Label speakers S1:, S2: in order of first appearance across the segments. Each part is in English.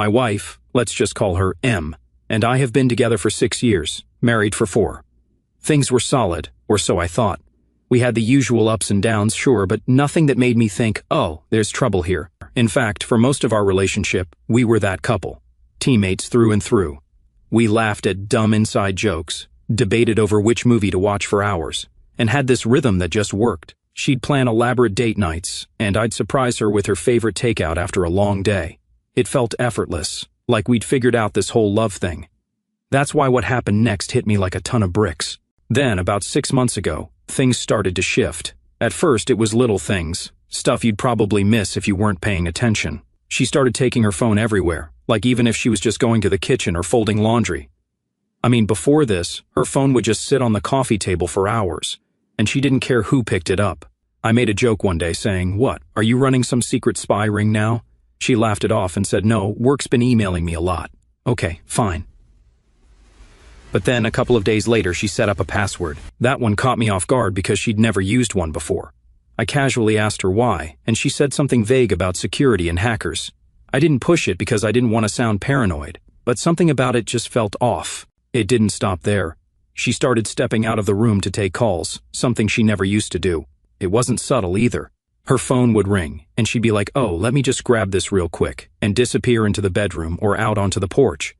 S1: My wife, let's just call her M, and I have been together for 6 years, married for 4. Things were solid, or so I thought. We had the usual ups and downs, sure, but nothing that made me think, oh, there's trouble here. In fact, for most of our relationship, we were that couple. Teammates through and through. We laughed at dumb inside jokes, debated over which movie to watch for hours, and had this rhythm that just worked. She'd plan elaborate date nights, and I'd surprise her with her favorite takeout after a long day. It felt effortless, like we'd figured out this whole love thing. That's why what happened next hit me like a ton of bricks. Then, about 6 months ago, things started to shift. At first, it was little things, stuff you'd probably miss if you weren't paying attention. She started taking her phone everywhere, like even if she was just going to the kitchen or folding laundry. I mean, before this, her phone would just sit on the coffee table for hours, and she didn't care who picked it up. I made a joke one day saying, "What, are you running some secret spy ring now?" She laughed it off and said, "No, work's been emailing me a lot." Okay, fine. But then, a couple of days later, she set up a password. That one caught me off guard because she'd never used one before. I casually asked her why, and she said something vague about security and hackers. I didn't push it because I didn't want to sound paranoid, but something about it just felt off. It didn't stop there. She started stepping out of the room to take calls, something she never used to do. It wasn't subtle either. Her phone would ring, and she'd be like, "Oh, let me just grab this real quick," and disappear into the bedroom or out onto the porch.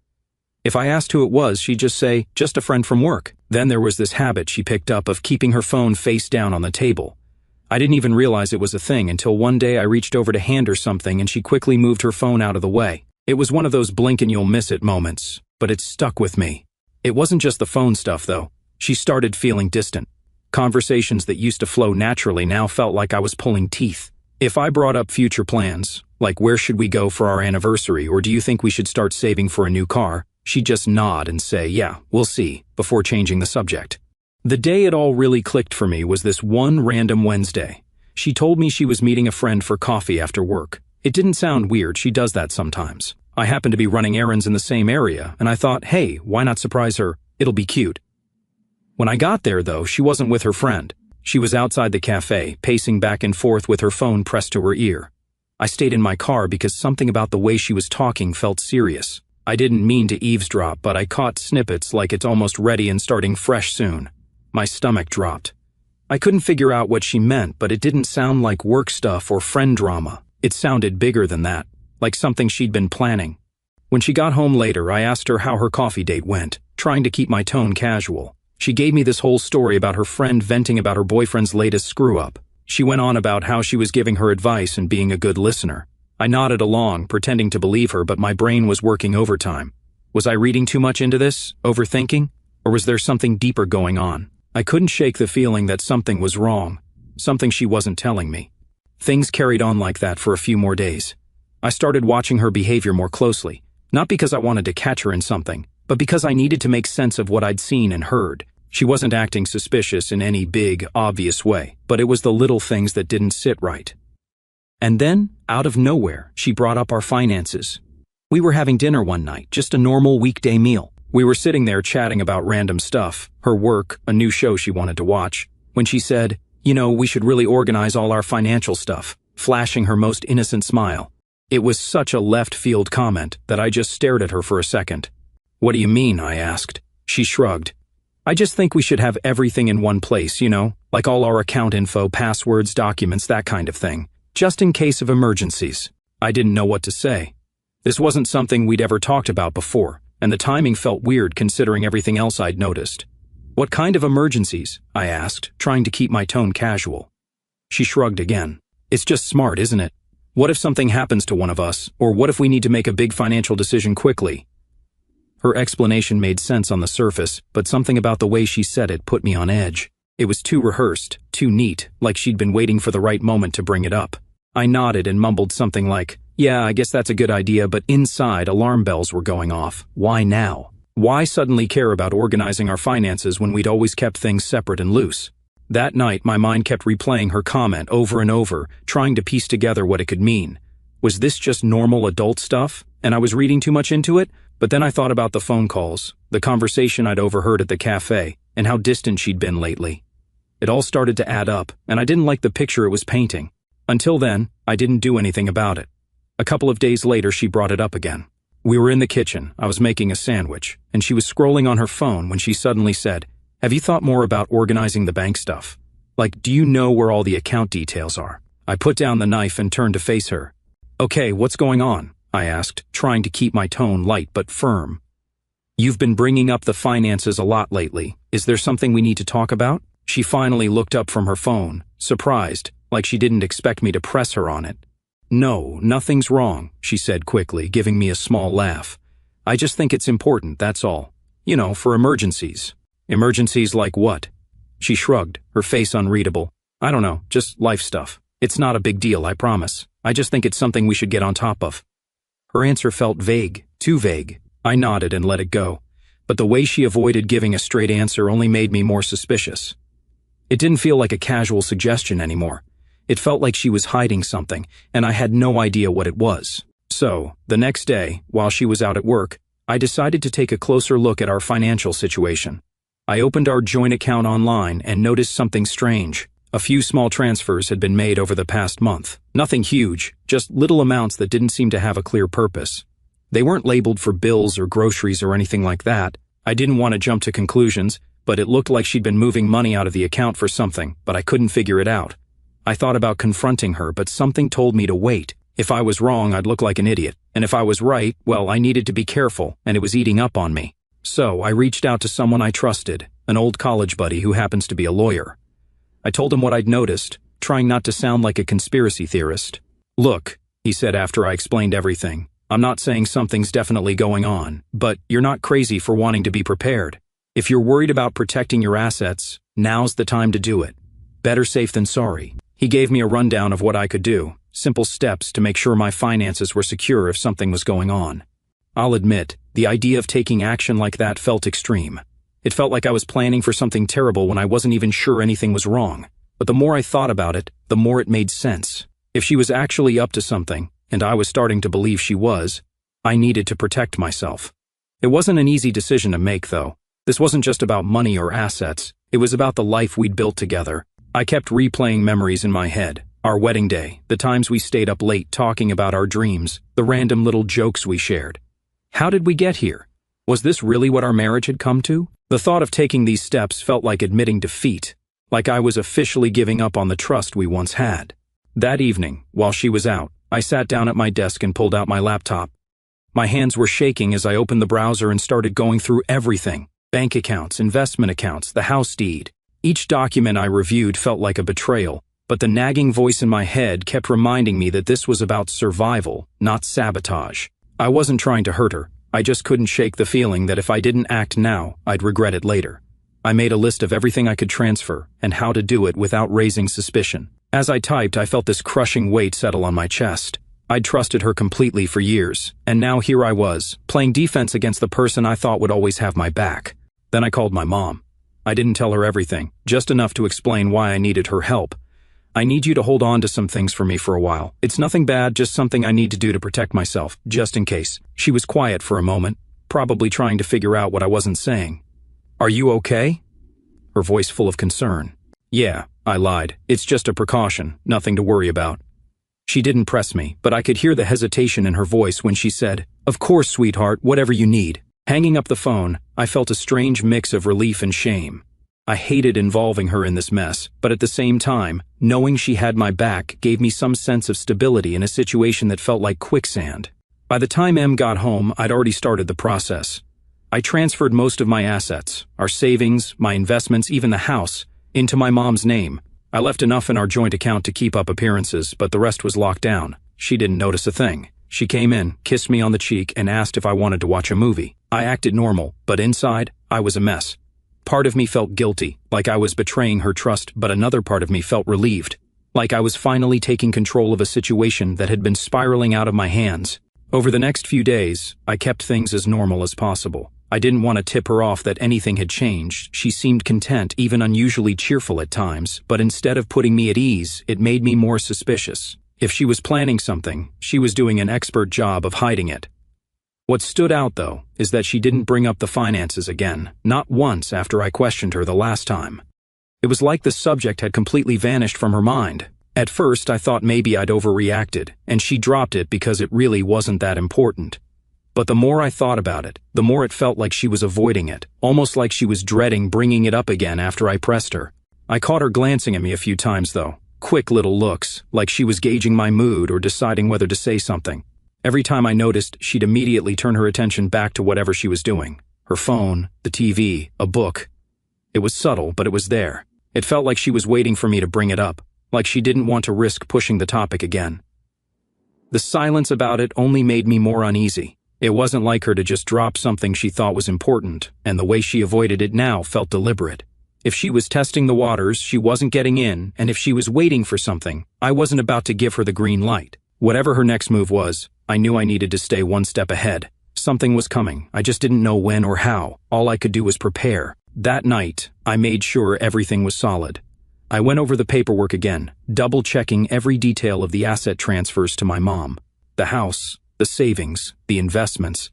S1: If I asked who it was, she'd just say, "Just a friend from work." Then there was this habit she picked up of keeping her phone face down on the table. I didn't even realize it was a thing until one day I reached over to hand her something and she quickly moved her phone out of the way. It was one of those blink and you'll miss it moments, but it stuck with me. It wasn't just the phone stuff, though. She started feeling distant. Conversations that used to flow naturally now felt like I was pulling teeth. If I brought up future plans, like where should we go for our anniversary or do you think we should start saving for a new car, she'd just nod and say, "Yeah, we'll see," before changing the subject. The day it all really clicked for me was this one random Wednesday. She told me she was meeting a friend for coffee after work. It didn't sound weird, she does that sometimes. I happened to be running errands in the same area, and I thought, hey, why not surprise her? It'll be cute. When I got there, though, she wasn't with her friend. She was outside the cafe, pacing back and forth with her phone pressed to her ear. I stayed in my car because something about the way she was talking felt serious. I didn't mean to eavesdrop, but I caught snippets like it's almost ready and starting fresh soon. My stomach dropped. I couldn't figure out what she meant, but it didn't sound like work stuff or friend drama. It sounded bigger than that, like something she'd been planning. When she got home later, I asked her how her coffee date went, trying to keep my tone casual. She gave me this whole story about her friend venting about her boyfriend's latest screw-up. She went on about how she was giving her advice and being a good listener. I nodded along, pretending to believe her, but my brain was working overtime. Was I reading too much into this, overthinking? Or was there something deeper going on? I couldn't shake the feeling that something was wrong, something she wasn't telling me. Things carried on like that for a few more days. I started watching her behavior more closely, not because I wanted to catch her in something, but because I needed to make sense of what I'd seen and heard. She wasn't acting suspicious in any big, obvious way, but it was the little things that didn't sit right. And then, out of nowhere, she brought up our finances. We were having dinner one night, just a normal weekday meal. We were sitting there chatting about random stuff, her work, a new show she wanted to watch, when she said, "You know, we should really organize all our financial stuff," flashing her most innocent smile. It was such a left-field comment that I just stared at her for a second. "What do you mean?" I asked. She shrugged. "I just think we should have everything in one place, you know, like all our account info, passwords, documents, that kind of thing, just in case of emergencies." I didn't know what to say. This wasn't something we'd ever talked about before, and the timing felt weird considering everything else I'd noticed. "What kind of emergencies?" I asked, trying to keep my tone casual. She shrugged again. "It's just smart, isn't it? What if something happens to one of us, or what if we need to make a big financial decision quickly?" Her explanation made sense on the surface, but something about the way she said it put me on edge. It was too rehearsed, too neat, like she'd been waiting for the right moment to bring it up. I nodded and mumbled something like, "Yeah, I guess that's a good idea," but inside, alarm bells were going off. Why now? Why suddenly care about organizing our finances when we'd always kept things separate and loose? That night, my mind kept replaying her comment over and over, trying to piece together what it could mean. Was this just normal adult stuff, and I was reading too much into it? But then I thought about the phone calls, the conversation I'd overheard at the cafe, and how distant she'd been lately. It all started to add up, and I didn't like the picture it was painting. Until then, I didn't do anything about it. A couple of days later, she brought it up again. We were in the kitchen, I was making a sandwich, and she was scrolling on her phone when she suddenly said, "Have you thought more about organizing the bank stuff? Like, do you know where all the account details are?" I put down the knife and turned to face her. "Okay, what's going on?" I asked, trying to keep my tone light but firm. "You've been bringing up the finances a lot lately. Is there something we need to talk about?" She finally looked up from her phone, surprised, like she didn't expect me to press her on it. "No, nothing's wrong," she said quickly, giving me a small laugh. "I just think it's important, that's all. You know, for emergencies." "Emergencies like what?" She shrugged, her face unreadable. "I don't know, just life stuff. It's not a big deal, I promise. I just think it's something we should get on top of." Her answer felt vague, too vague. I nodded and let it go, but the way she avoided giving a straight answer only made me more suspicious. It didn't feel like a casual suggestion anymore. It felt like she was hiding something, and I had no idea what it was. So, the next day, while she was out at work, I decided to take a closer look at our financial situation. I opened our joint account online and noticed something strange. A few small transfers had been made over the past month. Nothing huge, just little amounts that didn't seem to have a clear purpose. They weren't labeled for bills or groceries or anything like that. I didn't want to jump to conclusions, but it looked like she'd been moving money out of the account for something, but I couldn't figure it out. I thought about confronting her, but something told me to wait. If I was wrong, I'd look like an idiot. And if I was right, well, I needed to be careful, and it was eating up on me. So I reached out to someone I trusted, an old college buddy who happens to be a lawyer. I told him what I'd noticed, trying not to sound like a conspiracy theorist. "Look," he said after I explained everything, "I'm not saying something's definitely going on, but you're not crazy for wanting to be prepared. If you're worried about protecting your assets, now's the time to do it. Better safe than sorry." He gave me a rundown of what I could do, simple steps to make sure my finances were secure if something was going on. I'll admit, the idea of taking action like that felt extreme. It felt like I was planning for something terrible when I wasn't even sure anything was wrong. But the more I thought about it, the more it made sense. If she was actually up to something, and I was starting to believe she was, I needed to protect myself. It wasn't an easy decision to make, though. This wasn't just about money or assets. It was about the life we'd built together. I kept replaying memories in my head. Our wedding day, the times we stayed up late talking about our dreams, the random little jokes we shared. How did we get here? Was this really what our marriage had come to? The thought of taking these steps felt like admitting defeat, like I was officially giving up on the trust we once had. That evening, while she was out, I sat down at my desk and pulled out my laptop. My hands were shaking as I opened the browser and started going through everything. Bank accounts, investment accounts, the house deed. Each document I reviewed felt like a betrayal, but the nagging voice in my head kept reminding me that this was about survival, not sabotage. I wasn't trying to hurt her. I just couldn't shake the feeling that if I didn't act now, I'd regret it later. I made a list of everything I could transfer and how to do it without raising suspicion. As I typed, I felt this crushing weight settle on my chest. I'd trusted her completely for years, and now here I was, playing defense against the person I thought would always have my back. Then I called my mom. I didn't tell her everything, just enough to explain why I needed her help. "I need you to hold on to some things for me for a while. It's nothing bad, just something I need to do to protect myself, just in case." She was quiet for a moment, probably trying to figure out what I wasn't saying. "Are you okay?" Her voice full of concern. "Yeah," I lied. "It's just a precaution, nothing to worry about." She didn't press me, but I could hear the hesitation in her voice when she said, "Of course, sweetheart, whatever you need." Hanging up the phone, I felt a strange mix of relief and shame. I hated involving her in this mess, but at the same time, knowing she had my back gave me some sense of stability in a situation that felt like quicksand. By the time Em got home, I'd already started the process. I transferred most of my assets, our savings, my investments, even the house, into my mom's name. I left enough in our joint account to keep up appearances, but the rest was locked down. She didn't notice a thing. She came in, kissed me on the cheek, and asked if I wanted to watch a movie. I acted normal, but inside, I was a mess. Part of me felt guilty, like I was betraying her trust, but another part of me felt relieved, like I was finally taking control of a situation that had been spiraling out of my hands. Over the next few days, I kept things as normal as possible. I didn't want to tip her off that anything had changed. She seemed content, even unusually cheerful at times, but instead of putting me at ease, it made me more suspicious. If she was planning something, she was doing an expert job of hiding it. What stood out, though, is that she didn't bring up the finances again, not once after I questioned her the last time. It was like the subject had completely vanished from her mind. At first, I thought maybe I'd overreacted, and she dropped it because it really wasn't that important. But the more I thought about it, the more it felt like she was avoiding it, almost like she was dreading bringing it up again after I pressed her. I caught her glancing at me a few times though, quick little looks, like she was gauging my mood or deciding whether to say something. Every time I noticed, she'd immediately turn her attention back to whatever she was doing. Her phone, the TV, a book. It was subtle, but it was there. It felt like she was waiting for me to bring it up, like she didn't want to risk pushing the topic again. The silence about it only made me more uneasy. It wasn't like her to just drop something she thought was important, and the way she avoided it now felt deliberate. If she was testing the waters, she wasn't getting in, and if she was waiting for something, I wasn't about to give her the green light. Whatever her next move was, I knew I needed to stay one step ahead. Something was coming, I just didn't know when or how. All I could do was prepare. That night, I made sure everything was solid. I went over the paperwork again, double-checking every detail of the asset transfers to my mom. The house, the savings, the investments.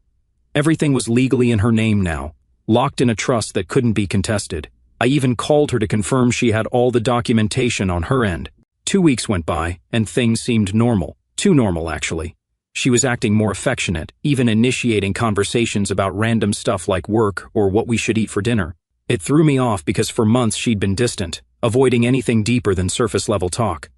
S1: Everything was legally in her name now, locked in a trust that couldn't be contested. I even called her to confirm she had all the documentation on her end. 2 weeks went by, and things seemed normal. Too normal, actually. She was acting more affectionate, even initiating conversations about random stuff like work or what we should eat for dinner. It threw me off because for months she'd been distant, avoiding anything deeper than surface-level talk.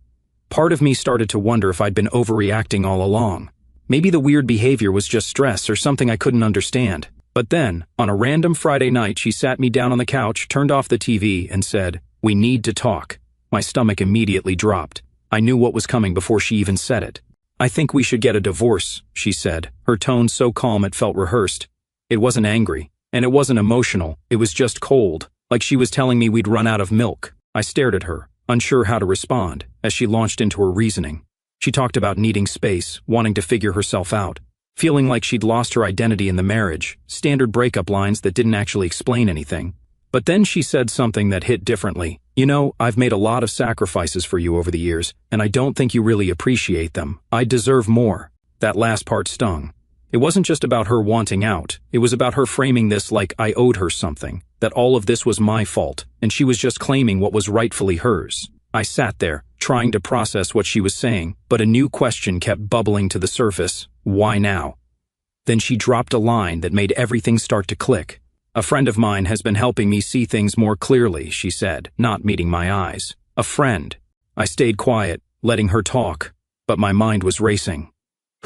S1: Part of me started to wonder if I'd been overreacting all along. Maybe the weird behavior was just stress or something I couldn't understand. But then, on a random Friday night, she sat me down on the couch, turned off the TV, and said, "We need to talk." My stomach immediately dropped. I knew what was coming before she even said it. "I think we should get a divorce," she said, her tone so calm it felt rehearsed. It wasn't angry, and it wasn't emotional, it was just cold, like she was telling me we'd run out of milk. I stared at her, unsure how to respond, as she launched into her reasoning. She talked about needing space, wanting to figure herself out, feeling like she'd lost her identity in the marriage, standard breakup lines that didn't actually explain anything. But then she said something that hit differently. "You know, I've made a lot of sacrifices for you over the years, and I don't think you really appreciate them. I deserve more." That last part stung. It wasn't just about her wanting out, it was about her framing this like I owed her something, that all of this was my fault, and she was just claiming what was rightfully hers. I sat there, trying to process what she was saying, but a new question kept bubbling to the surface. Why now? Then she dropped a line that made everything start to click. "A friend of mine has been helping me see things more clearly," she said, not meeting my eyes. "A friend." I stayed quiet, letting her talk, but my mind was racing.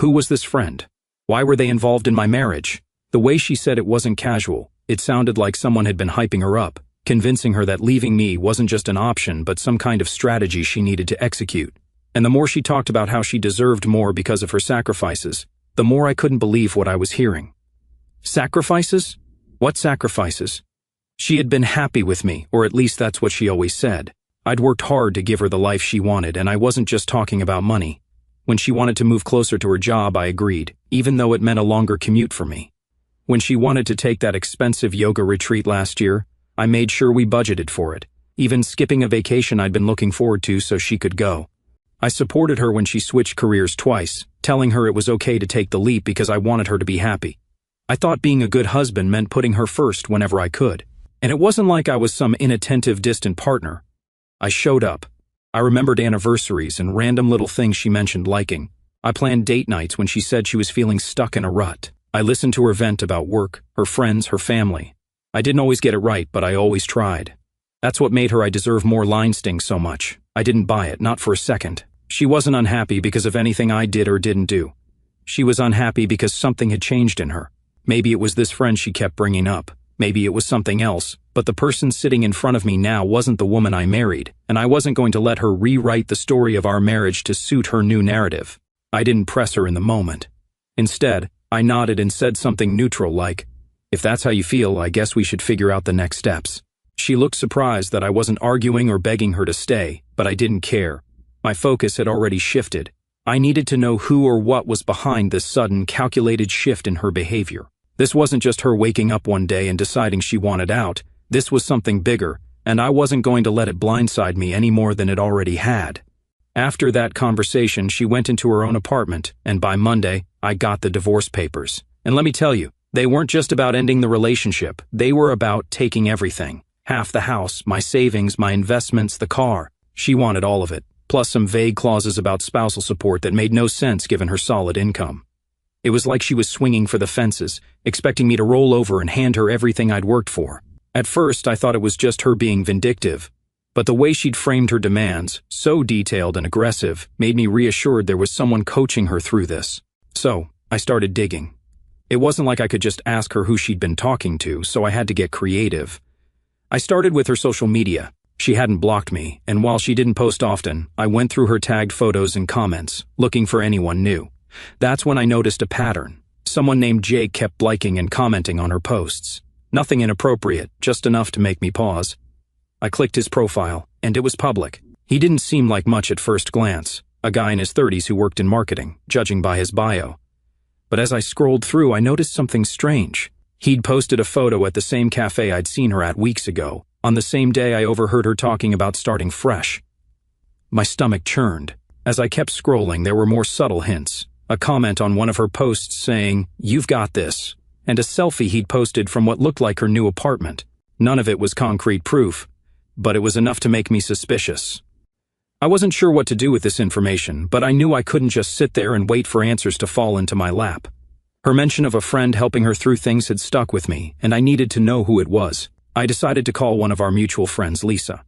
S1: Who was this friend? Why were they involved in my marriage? The way she said it wasn't casual. It sounded like someone had been hyping her up, convincing her that leaving me wasn't just an option but some kind of strategy she needed to execute. And the more she talked about how she deserved more because of her sacrifices, the more I couldn't believe what I was hearing. Sacrifices? What sacrifices? She had been happy with me, or at least that's what she always said. I'd worked hard to give her the life she wanted, and I wasn't just talking about money. When she wanted to move closer to her job, I agreed, even though it meant a longer commute for me. When she wanted to take that expensive yoga retreat last year, I made sure we budgeted for it, even skipping a vacation I'd been looking forward to so she could go. I supported her when she switched careers twice, telling her it was okay to take the leap because I wanted her to be happy. I thought being a good husband meant putting her first whenever I could. And it wasn't like I was some inattentive, distant partner. I showed up. I remembered anniversaries and random little things she mentioned liking. I planned date nights when she said she was feeling stuck in a rut. I listened to her vent about work, her friends, her family. I didn't always get it right, but I always tried. That's what made her "I deserve more" line sting so much. I didn't buy it, not for a second. She wasn't unhappy because of anything I did or didn't do. She was unhappy because something had changed in her. Maybe it was this friend she kept bringing up. Maybe it was something else, but the person sitting in front of me now wasn't the woman I married, and I wasn't going to let her rewrite the story of our marriage to suit her new narrative. I didn't press her in the moment. Instead, I nodded and said something neutral like, "If that's how you feel, I guess we should figure out the next steps." She looked surprised that I wasn't arguing or begging her to stay, but I didn't care. My focus had already shifted. I needed to know who or what was behind this sudden, calculated shift in her behavior. This wasn't just her waking up one day and deciding she wanted out. This was something bigger, and I wasn't going to let it blindside me any more than it already had. After that conversation, she went into her own apartment, and by Monday, I got the divorce papers. And let me tell you, they weren't just about ending the relationship. They were about taking everything. Half the house, my savings, my investments, the car. She wanted all of it, plus some vague clauses about spousal support that made no sense given her solid income. It was like she was swinging for the fences, expecting me to roll over and hand her everything I'd worked for. At first, I thought it was just her being vindictive, but the way she'd framed her demands, so detailed and aggressive, made me reassured there was someone coaching her through this. So, I started digging. It wasn't like I could just ask her who she'd been talking to, so I had to get creative. I started with her social media. She hadn't blocked me, and while she didn't post often, I went through her tagged photos and comments, looking for anyone new. That's when I noticed a pattern. Someone named Jake kept liking and commenting on her posts. Nothing inappropriate, just enough to make me pause. I clicked his profile, and it was public. He didn't seem like much at first glance, a guy in his 30s who worked in marketing, judging by his bio. But as I scrolled through, I noticed something strange. He'd posted a photo at the same cafe I'd seen her at weeks ago. On the same day, I overheard her talking about starting fresh. My stomach churned. As I kept scrolling, there were more subtle hints. A comment on one of her posts saying, "You've got this," and a selfie he'd posted from what looked like her new apartment. None of it was concrete proof, but it was enough to make me suspicious. I wasn't sure what to do with this information, but I knew I couldn't just sit there and wait for answers to fall into my lap. Her mention of a friend helping her through things had stuck with me, and I needed to know who it was. I decided to call one of our mutual friends, Lisa.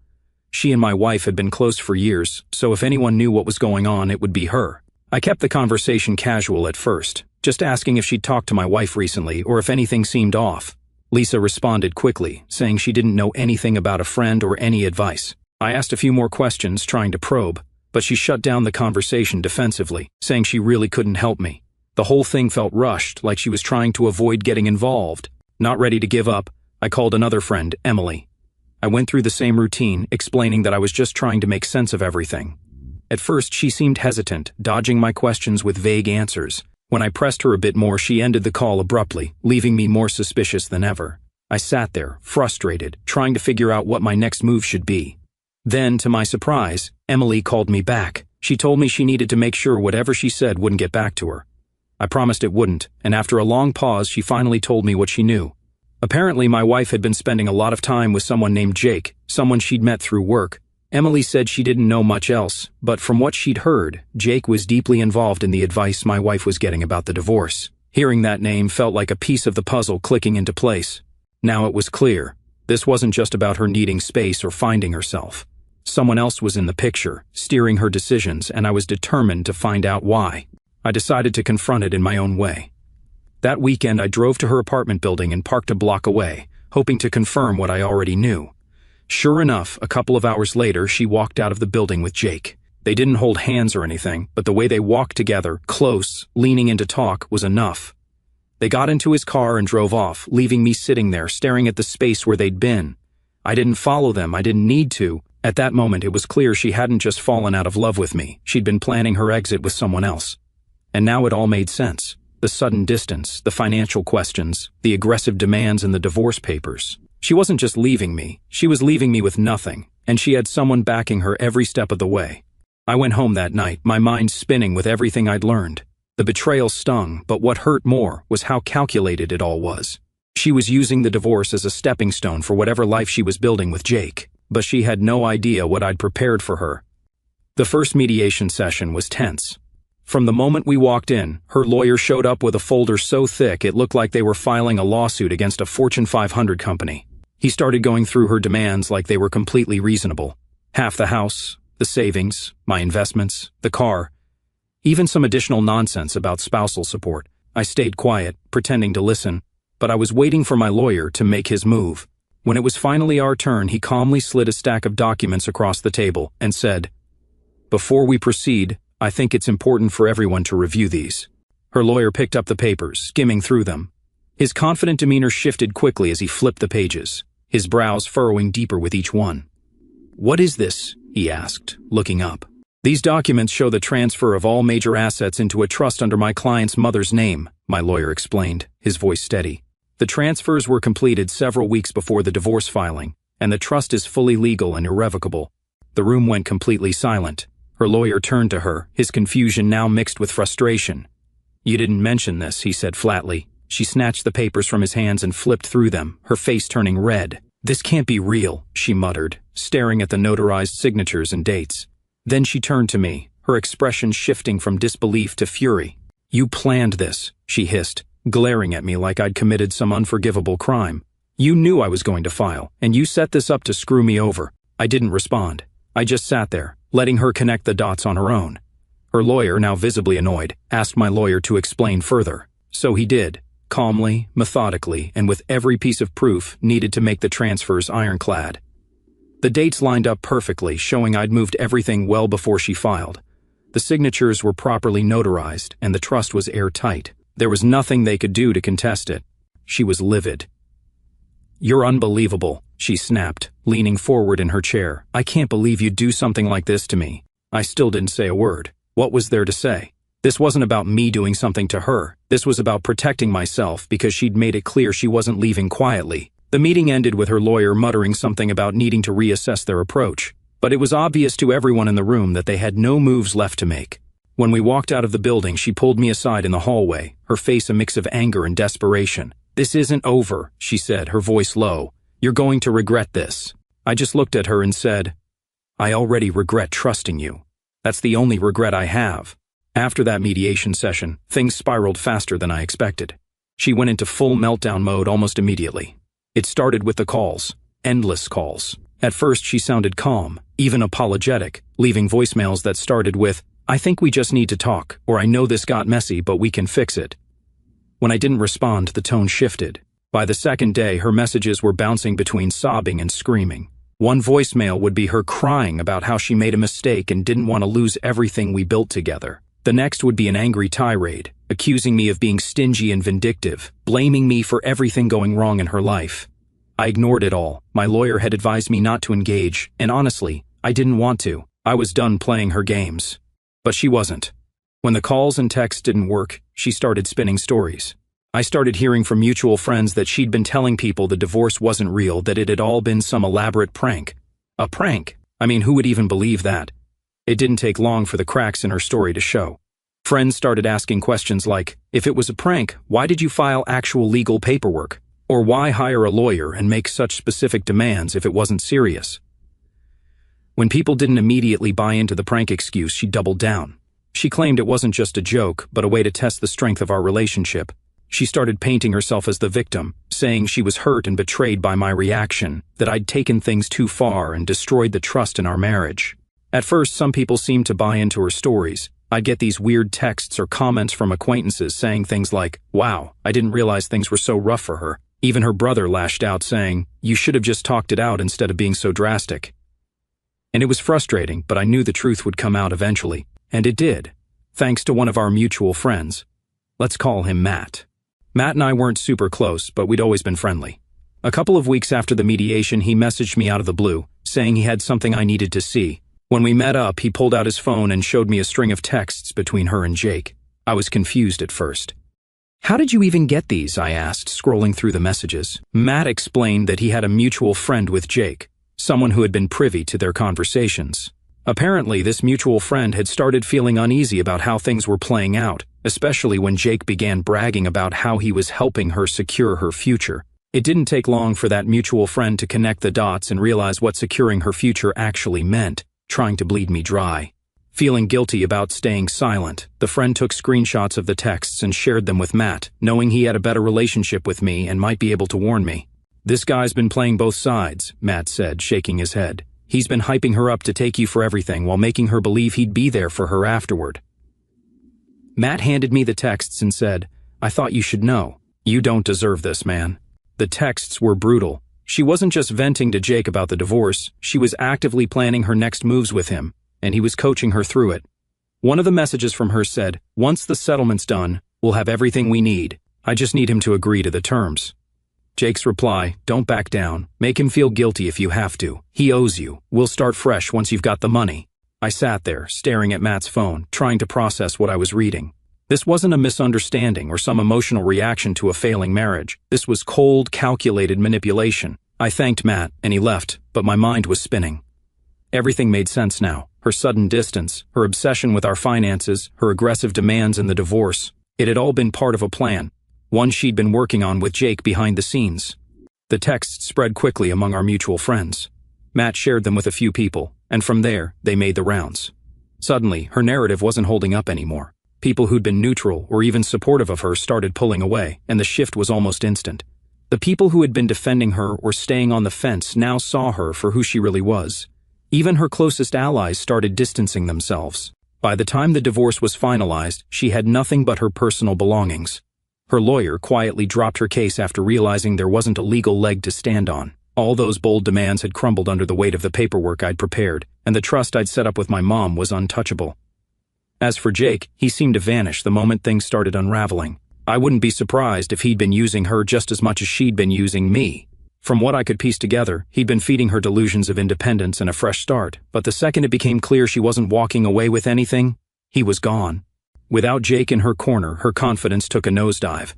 S1: She and my wife had been close for years, so if anyone knew what was going on, it would be her. I kept the conversation casual at first, just asking if she'd talked to my wife recently or if anything seemed off. Lisa responded quickly, saying she didn't know anything about a friend or any advice. I asked a few more questions, trying to probe, but she shut down the conversation defensively, saying she really couldn't help me. The whole thing felt rushed, like she was trying to avoid getting involved. Not ready to give up, I called another friend, Emily. I went through the same routine, explaining that I was just trying to make sense of everything. At first, she seemed hesitant, dodging my questions with vague answers. When I pressed her a bit more, she ended the call abruptly, leaving me more suspicious than ever. I sat there, frustrated, trying to figure out what my next move should be. Then, to my surprise, Emily called me back. She told me she needed to make sure whatever she said wouldn't get back to her. I promised it wouldn't, and after a long pause, she finally told me what she knew. Apparently, my wife had been spending a lot of time with someone named Jake, someone she'd met through work. Emily said she didn't know much else, but from what she'd heard, Jake was deeply involved in the advice my wife was getting about the divorce. Hearing that name felt like a piece of the puzzle clicking into place. Now it was clear. This wasn't just about her needing space or finding herself. Someone else was in the picture, steering her decisions, and I was determined to find out why. I decided to confront it in my own way. That weekend, I drove to her apartment building and parked a block away, hoping to confirm what I already knew. Sure enough, a couple of hours later, she walked out of the building with Jake. They didn't hold hands or anything, but the way they walked together, close, leaning in to talk, was enough. They got into his car and drove off, leaving me sitting there, staring at the space where they'd been. I didn't follow them, I didn't need to. At that moment, it was clear she hadn't just fallen out of love with me. She'd been planning her exit with someone else. And now it all made sense. The sudden distance, the financial questions, the aggressive demands and the divorce papers. She wasn't just leaving me, she was leaving me with nothing, and she had someone backing her every step of the way. I went home that night, my mind spinning with everything I'd learned. The betrayal stung, but what hurt more was how calculated it all was. She was using the divorce as a stepping stone for whatever life she was building with Jake, but she had no idea what I'd prepared for her. The first mediation session was tense. From the moment we walked in, her lawyer showed up with a folder so thick it looked like they were filing a lawsuit against a Fortune 500 company. He started going through her demands like they were completely reasonable. Half the house, the savings, my investments, the car, even some additional nonsense about spousal support. I stayed quiet, pretending to listen, but I was waiting for my lawyer to make his move. When it was finally our turn, he calmly slid a stack of documents across the table and said, "Before we proceed, I think it's important for everyone to review these." Her lawyer picked up the papers, skimming through them. His confident demeanor shifted quickly as he flipped the pages, his brows furrowing deeper with each one. "What is this?" he asked, looking up. "These documents show the transfer of all major assets into a trust under my client's mother's name," my lawyer explained, his voice steady. "The transfers were completed several weeks before the divorce filing, and the trust is fully legal and irrevocable." The room went completely silent. Her lawyer turned to her, his confusion now mixed with frustration. "You didn't mention this," he said flatly. She snatched the papers from his hands and flipped through them, her face turning red. "This can't be real," she muttered, staring at the notarized signatures and dates. Then she turned to me, her expression shifting from disbelief to fury. "You planned this," she hissed, glaring at me like I'd committed some unforgivable crime. "You knew I was going to file, and you set this up to screw me over." I didn't respond. I just sat there, letting her connect the dots on her own. Her lawyer, now visibly annoyed, asked my lawyer to explain further. So he did, calmly, methodically, and with every piece of proof needed to make the transfers ironclad. The dates lined up perfectly, showing I'd moved everything well before she filed. The signatures were properly notarized, and the trust was airtight. There was nothing they could do to contest it. She was livid. "You're unbelievable," she snapped, leaning forward in her chair. "I can't believe you'd do something like this to me." I still didn't say a word. What was there to say? This wasn't about me doing something to her. This was about protecting myself because she'd made it clear she wasn't leaving quietly. The meeting ended with her lawyer muttering something about needing to reassess their approach. But it was obvious to everyone in the room that they had no moves left to make. When we walked out of the building, she pulled me aside in the hallway, her face a mix of anger and desperation. "This isn't over," she said, her voice low. "You're going to regret this." I just looked at her and said, "I already regret trusting you. That's the only regret I have." After that mediation session, things spiraled faster than I expected. She went into full meltdown mode almost immediately. It started with the calls, endless calls. At first she sounded calm, even apologetic, leaving voicemails that started with, "I think we just need to talk," or "I know this got messy, but we can fix it." When I didn't respond, the tone shifted. By the second day, her messages were bouncing between sobbing and screaming. One voicemail would be her crying about how she made a mistake and didn't want to lose everything we built together. The next would be an angry tirade, accusing me of being stingy and vindictive, blaming me for everything going wrong in her life. I ignored it all. My lawyer had advised me not to engage, and honestly, I didn't want to. I was done playing her games. But she wasn't. When the calls and texts didn't work, she started spinning stories. I started hearing from mutual friends that she'd been telling people the divorce wasn't real, that it had all been some elaborate prank. A prank? I mean, who would even believe that? It didn't take long for the cracks in her story to show. Friends started asking questions like, "If it was a prank, why did you file actual legal paperwork? Or why hire a lawyer and make such specific demands if it wasn't serious?" When people didn't immediately buy into the prank excuse, she doubled down. She claimed it wasn't just a joke, but a way to test the strength of our relationship. She started painting herself as the victim, saying she was hurt and betrayed by my reaction, that I'd taken things too far and destroyed the trust in our marriage. At first, some people seemed to buy into her stories. I'd get these weird texts or comments from acquaintances saying things like, "Wow, I didn't realize things were so rough for her." Even her brother lashed out saying, "You should have just talked it out instead of being so drastic." And it was frustrating, but I knew the truth would come out eventually. And it did, thanks to one of our mutual friends. Let's call him Matt. Matt and I weren't super close, but we'd always been friendly. A couple of weeks after the mediation, he messaged me out of the blue, saying he had something I needed to see. When we met up, he pulled out his phone and showed me a string of texts between her and Jake. I was confused at first. "How did you even get these?" I asked, scrolling through the messages. Matt explained that he had a mutual friend with Jake, someone who had been privy to their conversations. Apparently, this mutual friend had started feeling uneasy about how things were playing out, especially when Jake began bragging about how he was helping her secure her future. It didn't take long for that mutual friend to connect the dots and realize what securing her future actually meant, trying to bleed me dry. Feeling guilty about staying silent, the friend took screenshots of the texts and shared them with Matt, knowing he had a better relationship with me and might be able to warn me. "This guy's been playing both sides," Matt said, shaking his head. "He's been hyping her up to take you for everything while making her believe he'd be there for her afterward." Matt handed me the texts and said, "I thought you should know. You don't deserve this, man." The texts were brutal. She wasn't just venting to Jake about the divorce, she was actively planning her next moves with him, and he was coaching her through it. One of the messages from her said, "Once the settlement's done, we'll have everything we need. I just need him to agree to the terms." Jake's reply, "Don't back down. Make him feel guilty if you have to. He owes you. We'll start fresh once you've got the money." I sat there, staring at Matt's phone, trying to process what I was reading. This wasn't a misunderstanding or some emotional reaction to a failing marriage. This was cold, calculated manipulation. I thanked Matt, and he left, but my mind was spinning. Everything made sense now. Her sudden distance, her obsession with our finances, her aggressive demands in the divorce. It had all been part of a plan, one she'd been working on with Jake behind the scenes. The texts spread quickly among our mutual friends. Matt shared them with a few people, and from there, they made the rounds. Suddenly, her narrative wasn't holding up anymore. People who'd been neutral or even supportive of her started pulling away, and the shift was almost instant. The people who had been defending her or staying on the fence now saw her for who she really was. Even her closest allies started distancing themselves. By the time the divorce was finalized, she had nothing but her personal belongings. Her lawyer quietly dropped her case after realizing there wasn't a legal leg to stand on. All those bold demands had crumbled under the weight of the paperwork I'd prepared, and the trust I'd set up with my mom was untouchable. As for Jake, he seemed to vanish the moment things started unraveling. I wouldn't be surprised if he'd been using her just as much as she'd been using me. From what I could piece together, he'd been feeding her delusions of independence and a fresh start, but the second it became clear she wasn't walking away with anything, he was gone. Without Jake in her corner, her confidence took a nosedive.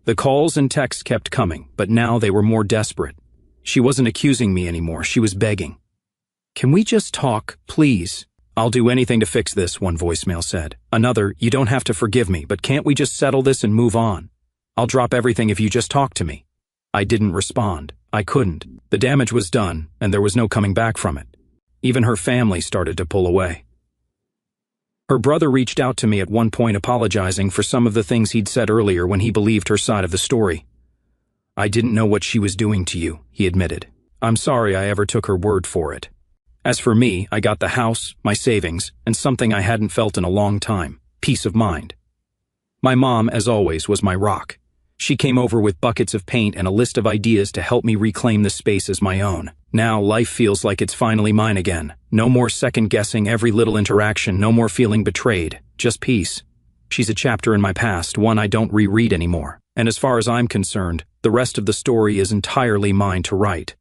S1: The calls and texts kept coming, but now they were more desperate. She wasn't accusing me anymore, she was begging. "Can we just talk, please?" "I'll do anything to fix this," one voicemail said. Another, "You don't have to forgive me, but can't we just settle this and move on? I'll drop everything if you just talk to me." I didn't respond. I couldn't. The damage was done, and there was no coming back from it. Even her family started to pull away. Her brother reached out to me at one point apologizing for some of the things he'd said earlier when he believed her side of the story. "I didn't know what she was doing to you," he admitted. "I'm sorry I ever took her word for it." As for me, I got the house, my savings, and something I hadn't felt in a long time: peace of mind. My mom, as always, was my rock. She came over with buckets of paint and a list of ideas to help me reclaim the space as my own. Now life feels like it's finally mine again. No more second-guessing every little interaction, no more feeling betrayed, just peace. She's a chapter in my past, one I don't reread anymore. And as far as I'm concerned, the rest of the story is entirely mine to write.